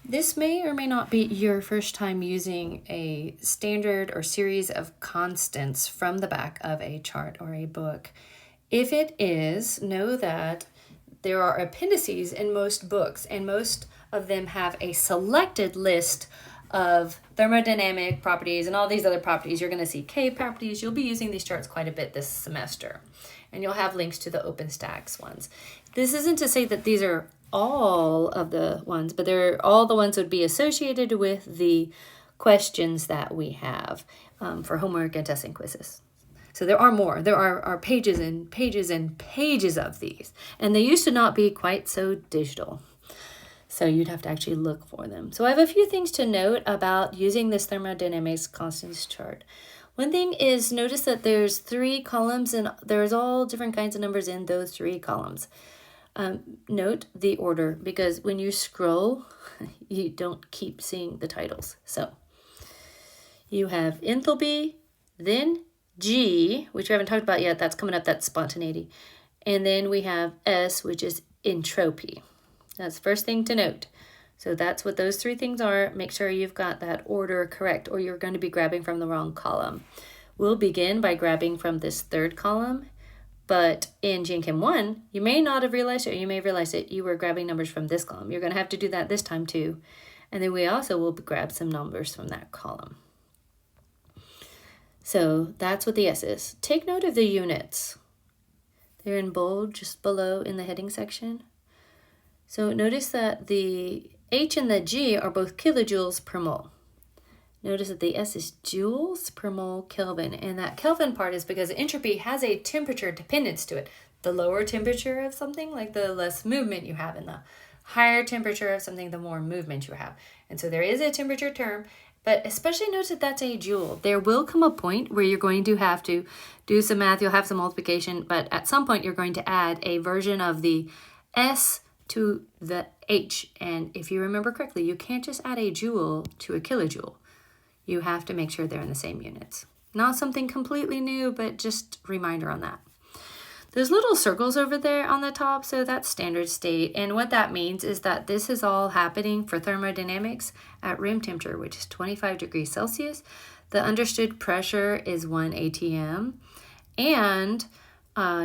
This may or may not be your first time using a standard or series of constants from the back of a chart or a book. If it is, know that there are appendices in most books, and most of them have a selected list of thermodynamic properties and all these other properties. You're going to see K properties. You'll be using these charts quite a bit this semester, and you'll have links to the OpenStax ones. This isn't to say that these are all of the ones, but they're all the ones that would be associated with the questions that we have for homework and testing quizzes. So there are more. There are pages and pages and pages of these. And they used to not be quite so digital. So you'd have to actually look for them. So I have a few things to note about using this thermodynamics constants chart. One thing is, notice that there's 3 columns and there's all different kinds of numbers in those 3 columns. Note the order, because when you scroll, you don't keep seeing the titles. So you have enthalpy, then G, which we haven't talked about yet, that's coming up, that's spontaneity. And then we have S, which is entropy. That's the first thing to note. So that's what those 3 things are. Make sure you've got that order correct, or you're going to be grabbing from the wrong column. We'll begin by grabbing from this 3rd column, but in GenChem 1, you may not have realized it, or you may have realized it, you were grabbing numbers from this column. You're going to have to do that this time too. And then we also will grab some numbers from that column. So that's what the S is. Take note of the units. They're in bold just below in the heading section. So notice that the H and the G are both kilojoules per mole. Notice that the S is joules per mole Kelvin. And that Kelvin part is because entropy has a temperature dependence to it. The lower temperature of something, like the less movement you have, and the higher temperature of something, the more movement you have. And so there is a temperature term, but especially notice that that's a joule. There will come a point where you're going to have to do some math. You'll have some multiplication, but at some point you're going to add a version of the S to the H. And if you remember correctly, you can't just add a joule to a kilojoule. You have to make sure they're in the same units. Not something completely new, but just a reminder on that. There's little circles over there on the top, so that's standard state. And what that means is that this is all happening for thermodynamics at room temperature, which is 25 degrees Celsius. The understood pressure is 1 atm. And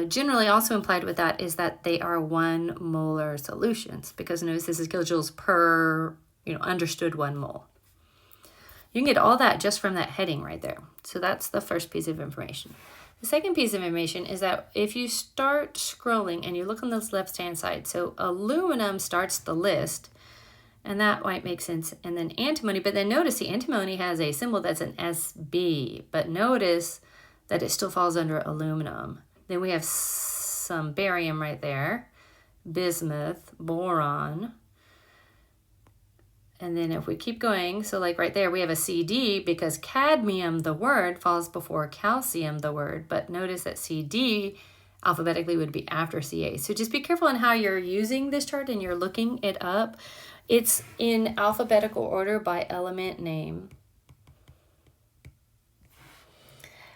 generally also implied with that is that they are 1 molar solutions, because notice this is kilojoules per, understood 1 mole. You can get all that just from that heading right there. So that's the first piece of information. The second piece of information is that if you start scrolling and you look on this left-hand side, so aluminum starts the list, and that might make sense, and then antimony, but then notice the antimony has a symbol that's an SB, but notice that it still falls under aluminum. Then we have some barium right there, bismuth, boron. And then if we keep going, so like right there, we have a CD because cadmium, the word, falls before calcium, the word. But notice that CD alphabetically would be after Ca. So just be careful in how you're using this chart and you're looking it up. It's in alphabetical order by element name.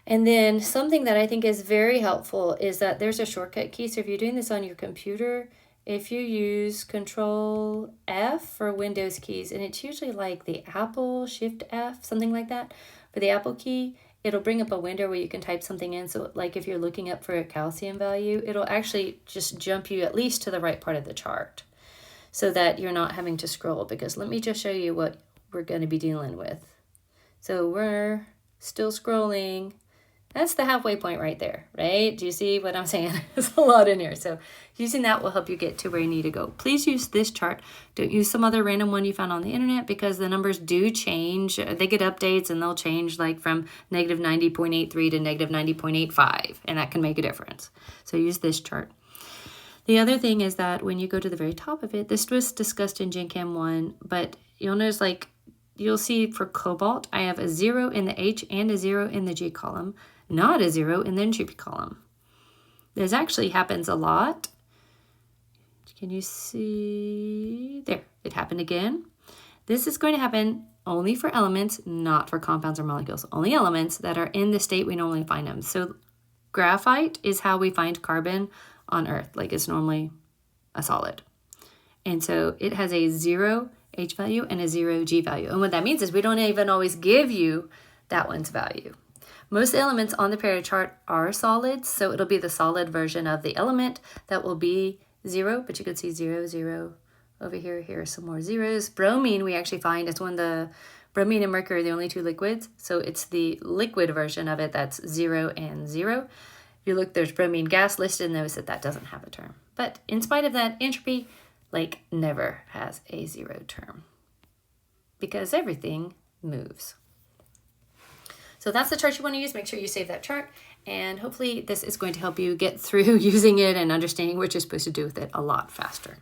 And then something that I think is very helpful is that there's a shortcut key. So if you're doing this on your computer, if you use Control F for Windows keys, and it's usually like the Apple Shift F, something like that, for the Apple key, it'll bring up a window where you can type something in. So like if you're looking up for a calcium value, it'll actually just jump you at least to the right part of the chart so that you're not having to scroll, because let me just show you what we're going to be dealing with. So we're still scrolling. That's the halfway point right there, right? Do you see what I'm saying? There's a lot in here. So using that will help you get to where you need to go. Please use this chart. Don't use some other random one you found on the internet, because the numbers do change. They get updates and they'll change like from negative 90.83 to negative 90.85, and that can make a difference. So use this chart. The other thing is that when you go to the very top of it, this was discussed in GenChem 1, but you'll notice you'll see for cobalt, I have a 0 in the H and a 0 in the G column, not a 0 in the entropy column. This actually happens a lot. Can you see? There, it happened again. This is going to happen only for elements, not for compounds or molecules. Only elements that are in the state we normally find them. So graphite is how we find carbon on Earth. Like it's normally a solid. And so it has a 0 H value and a 0 G value. And what that means is we don't even always give you that one's value. Most elements on the periodic chart are solids, so it'll be the solid version of the element that will be 0, but you can see 0, 0 over here. Here are some more zeros. Bromine, we actually find is when the bromine and mercury are the only two liquids, so it's the liquid version of it that's 0 and 0. If you look, there's bromine gas listed, and notice that that doesn't have a term. But in spite of that, entropy, like, never has a 0 term because everything moves. So that's the chart you want to use. Make sure you save that chart, and hopefully this is going to help you get through using it and understanding what you're supposed to do with it a lot faster.